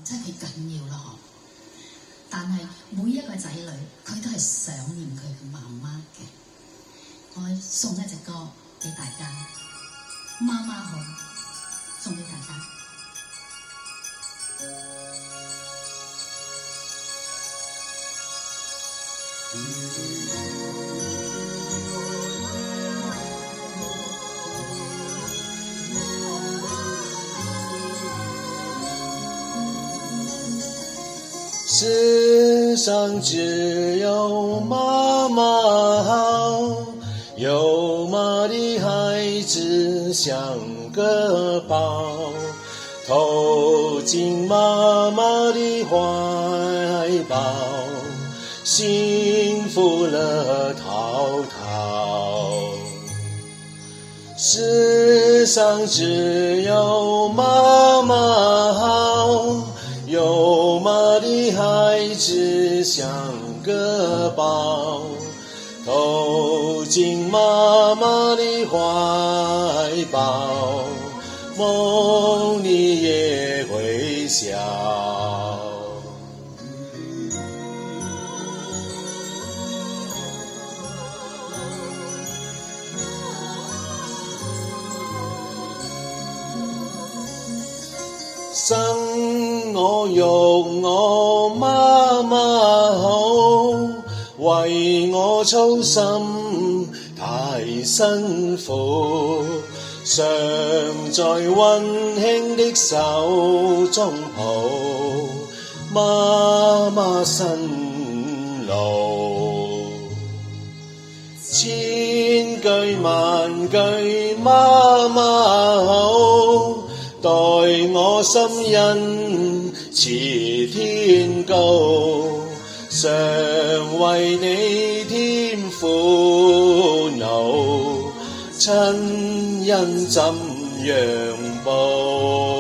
真係幾緊要啦嗬。但係每一個仔女佢都係想念佢嘅媽媽嘅。我送一隻歌俾大家，媽媽好，送俾大家。世上只有媽媽好，有媽的孩子像個寶，投進媽媽的懷抱，幸福樂陶陶。世上只有媽媽好，有媽的孩子像個寶，投進媽媽的懷抱，夢裡也會笑。生我育我媽媽好，為我操心太辛苦，常在溫馨的手中抱，媽媽辛勞。千句萬句媽媽好，待我心恩似天高，常為你添苦惱，親恩怎樣報？